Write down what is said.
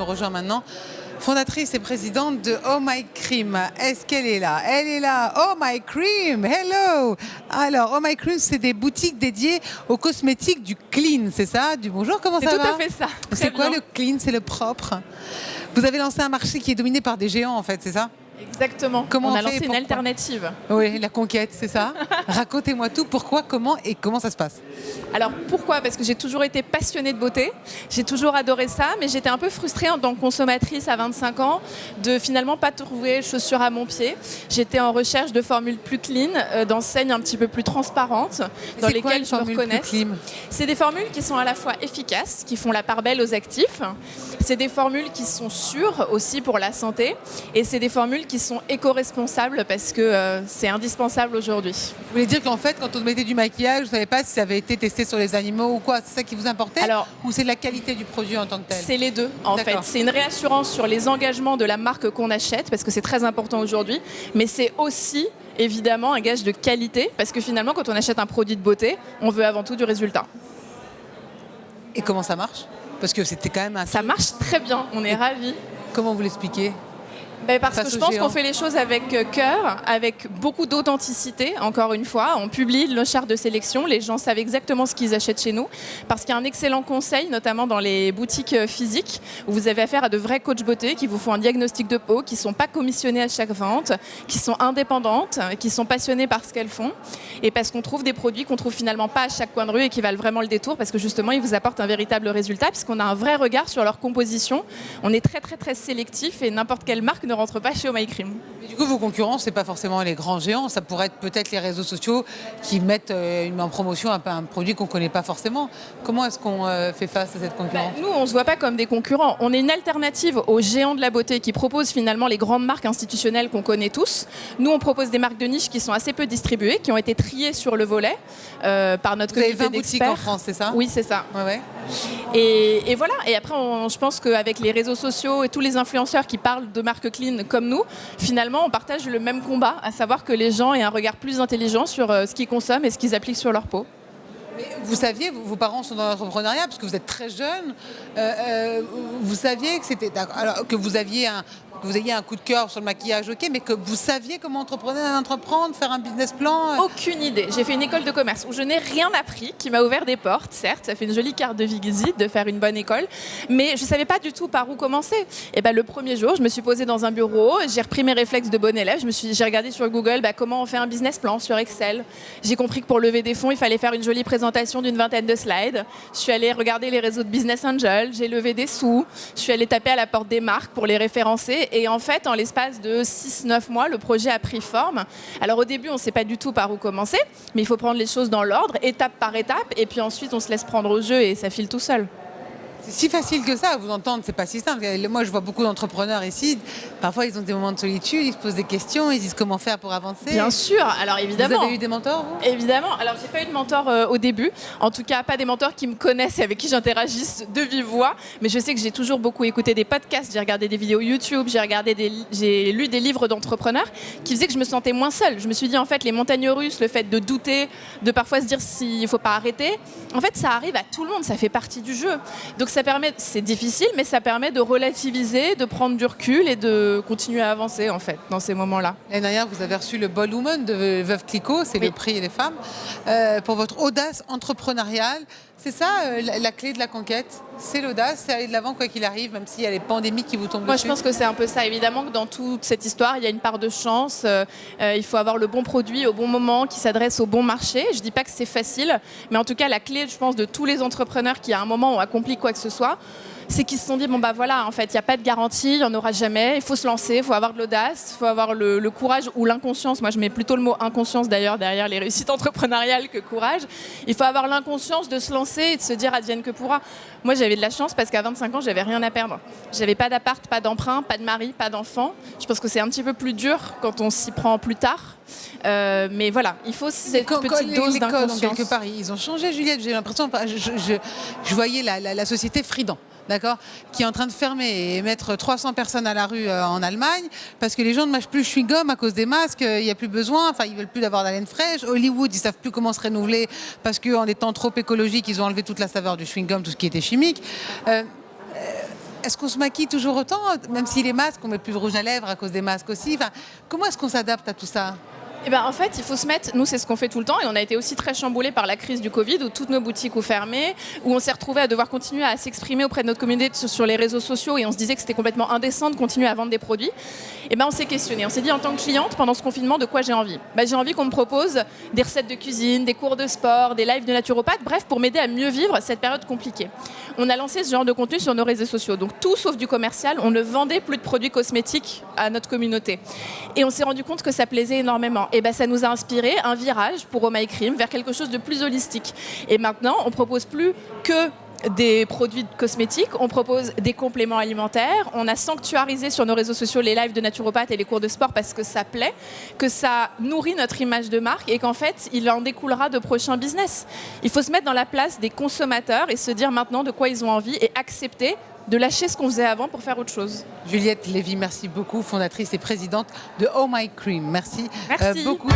nous rejoint maintenant. Fondatrice et présidente de Oh My Cream. Est-ce qu'elle est là? Elle est là. Oh My Cream, hello. Alors, Oh My Cream, c'est des boutiques dédiées aux cosmétiques du clean, c'est ça? Du bonjour, comment ça va? C'est tout à fait ça. C'est quoi le clean? C'est le propre. Vous avez lancé un marché qui est dominé par des géants, en fait, c'est ça? Exactement. Comment on on a fait, lancé une pourquoi? alternative. Oui, la conquête, c'est ça. Racontez-moi tout, pourquoi, comment et comment ça se passe. Alors pourquoi? Parce que j'ai toujours été passionnée de beauté, j'ai toujours adoré ça, mais j'étais un peu frustrée en tant que consommatrice à 25 ans de finalement pas trouver chaussures à mon pied. J'étais en recherche de formules plus clean, d'enseignes un petit peu plus transparentes, dans lesquelles je me reconnaisse. C'est des formules qui sont à la fois efficaces, qui font la part belle aux actifs, c'est des formules qui sont sûres aussi pour la santé, et c'est des formules qui sont éco-responsables parce que c'est indispensable aujourd'hui. Vous voulez dire qu'en fait, quand on mettait du maquillage, vous ne savez pas si ça avait été testé sur les animaux ou quoi? C'est ça qui vous importait? Alors, ou c'est la qualité du produit en tant que tel? C'est les deux, en fait. C'est une réassurance sur les engagements de la marque qu'on achète, parce que c'est très important aujourd'hui, mais c'est aussi évidemment un gage de qualité, parce que finalement, quand on achète un produit de beauté, on veut avant tout du résultat. Et comment ça marche? Parce que c'était quand même un... Ça marche très bien, on est ravis. Comment vous l'expliquez? Parce que je pense qu'on fait les choses avec cœur, avec beaucoup d'authenticité, encore une fois. On publie nos chartes de sélection, les gens savent exactement ce qu'ils achètent chez nous, parce qu'il y a un excellent conseil, notamment dans les boutiques physiques, où vous avez affaire à de vrais coachs beauté qui vous font un diagnostic de peau, qui ne sont pas commissionnés à chaque vente, qui sont indépendantes, qui sont passionnées par ce qu'elles font, et parce qu'on trouve des produits qu'on trouve finalement pas à chaque coin de rue et qui valent vraiment le détour, parce que justement, ils vous apportent un véritable résultat, puisqu'on a un vrai regard sur leur composition. On est très, très, très sélectif, et n'importe quelle marque ne rentre pas chez Oh My Cream. Mais du coup, vos concurrents, c'est pas forcément les grands géants, ça pourrait être peut-être les réseaux sociaux qui mettent en promotion un produit qu'on connaît pas forcément. Comment est-ce qu'on fait face à cette concurrence? Nous, on se voit pas comme des concurrents. On est une alternative aux géants de la beauté qui proposent finalement les grandes marques institutionnelles qu'on connaît tous. Nous, on propose des marques de niche qui sont assez peu distribuées, qui ont été triées sur le volet par notre communauté d'experts. Vous avez 20 boutiques en France, c'est ça? Oui, c'est ça. Ouais. Et voilà. Et après, je pense qu'avec les réseaux sociaux et tous les influenceurs qui parlent de marques clean comme nous, finalement, on partage le même combat, à savoir que les gens aient un regard plus intelligent sur ce qu'ils consomment et ce qu'ils appliquent sur leur peau. Mais vous saviez, vos parents sont dans l'entrepreneuriat parce que vous êtes très jeune. Vous saviez que c'était, alors que vous ayez un coup de cœur sur le maquillage, ok, mais que vous saviez comment entreprendre, faire un business plan? Aucune idée. J'ai fait une école de commerce où je n'ai rien appris, qui m'a ouvert des portes, certes, ça fait une jolie carte de visite de faire une bonne école, mais je ne savais pas du tout par où commencer. Et le premier jour, je me suis posée dans un bureau, j'ai repris mes réflexes de bon élève, j'ai regardé sur Google comment on fait un business plan sur Excel. J'ai compris que pour lever des fonds, il fallait faire une jolie présentation d'une 20aine de slides. Je suis allée regarder les réseaux de Business Angel, j'ai levé des sous, je suis allée taper à la porte des marques pour les référencer. Et en fait, en l'espace de 6-9 mois, le projet a pris forme. Alors au début, on ne sait pas du tout par où commencer, mais il faut prendre les choses dans l'ordre, étape par étape, et puis ensuite on se laisse prendre au jeu et ça file tout seul. C'est si facile que ça à vous entendre, c'est pas si simple. Moi, je vois beaucoup d'entrepreneurs ici. Parfois, ils ont des moments de solitude, ils se posent des questions, ils disent comment faire pour avancer. Bien sûr, alors évidemment. Vous avez eu des mentors, vous? Évidemment. Alors, j'ai pas eu de mentor au début. En tout cas, pas des mentors qui me connaissent et avec qui j'interagisse de vive voix. Mais je sais que j'ai toujours beaucoup écouté des podcasts, j'ai regardé des vidéos YouTube, j'ai lu des livres d'entrepreneurs qui faisaient que je me sentais moins seule. Je me suis dit, en fait, les montagnes russes, le fait de douter, de parfois se dire s'il faut pas arrêter, en fait, ça arrive à tout le monde, ça fait partie du jeu. Donc, c'est difficile, mais ça permet de relativiser, de prendre du recul et de continuer à avancer, en fait, dans ces moments-là. L'année dernière, vous avez reçu le Bold Woman de Veuve Clicquot, c'est le prix des femmes, pour votre audace entrepreneuriale. C'est ça, la clé de la conquête? C'est l'audace, c'est aller de l'avant quoi qu'il arrive, même s'il y a les pandémies qui vous tombent dessus? Moi, je pense que c'est un peu ça. Évidemment que dans toute cette histoire, il y a une part de chance. Il faut avoir le bon produit au bon moment, qui s'adresse au bon marché. Je ne dis pas que c'est facile, mais en tout cas, la clé, je pense, de tous les entrepreneurs qui, à un moment, ont accompli quoi que ce soit, c'est qu'ils se sont dit, voilà, en fait, il n'y a pas de garantie, il n'y en aura jamais, il faut se lancer, il faut avoir de l'audace, il faut avoir le courage ou l'inconscience. Moi, je mets plutôt le mot inconscience, d'ailleurs, derrière les réussites entrepreneuriales que courage. Il faut avoir l'inconscience de se lancer et de se dire advienne que pourra. Moi, j'avais de la chance parce qu'à 25 ans, j'avais rien à perdre. J'avais pas d'appart, pas d'emprunt, pas de mari, pas d'enfant. Je pense que c'est un petit peu plus dur quand on s'y prend plus tard. Mais voilà, il faut cette petite dose d'inconscience. Quelque part, ils ont changé, Juliette. J'ai l'impression, je voyais la société Fridan. D'accord, qui est en train de fermer et mettre 300 personnes à la rue en Allemagne parce que les gens ne mâchent plus le chewing-gum à cause des masques, il n'y a plus besoin, ils veulent plus d'avoir d'haleine fraîche. Hollywood, ils savent plus comment se renouveler parce qu'en étant trop écologiques, ils ont enlevé toute la saveur du chewing-gum, tout ce qui était chimique. Est-ce qu'on se maquille toujours autant, même si les masques, on met plus de rouge à lèvres à cause des masques aussi. Enfin, comment est-ce qu'on s'adapte à tout ça? Eh ben, en fait, il faut se mettre, nous c'est ce qu'on fait tout le temps et on a été aussi très chamboulés par la crise du Covid où toutes nos boutiques ont fermé, où on s'est retrouvés à devoir continuer à s'exprimer auprès de notre communauté sur les réseaux sociaux et on se disait que c'était complètement indécent de continuer à vendre des produits. Eh ben, on s'est questionné, on s'est dit en tant que cliente pendant ce confinement de quoi j'ai envie. J'ai envie qu'on me propose des recettes de cuisine, des cours de sport, des lives de naturopathe, bref pour m'aider à mieux vivre cette période compliquée. On a lancé ce genre de contenu sur nos réseaux sociaux, donc tout sauf du commercial, on ne vendait plus de produits cosmétiques à notre communauté. Et on s'est rendu compte que ça plaisait énormément. Et ça nous a inspiré un virage pour Oh My Cream vers quelque chose de plus holistique. Et maintenant, on propose plus que des produits cosmétiques, on propose des compléments alimentaires, on a sanctuarisé sur nos réseaux sociaux les lives de naturopathes et les cours de sport parce que ça plaît, que ça nourrit notre image de marque et qu'en fait, il en découlera de prochains business. Il faut se mettre dans la place des consommateurs et se dire maintenant de quoi ils ont envie et accepter de lâcher ce qu'on faisait avant pour faire autre chose. Juliette Lévy, merci beaucoup, fondatrice et présidente de Oh My Cream. Merci, Merci. beaucoup.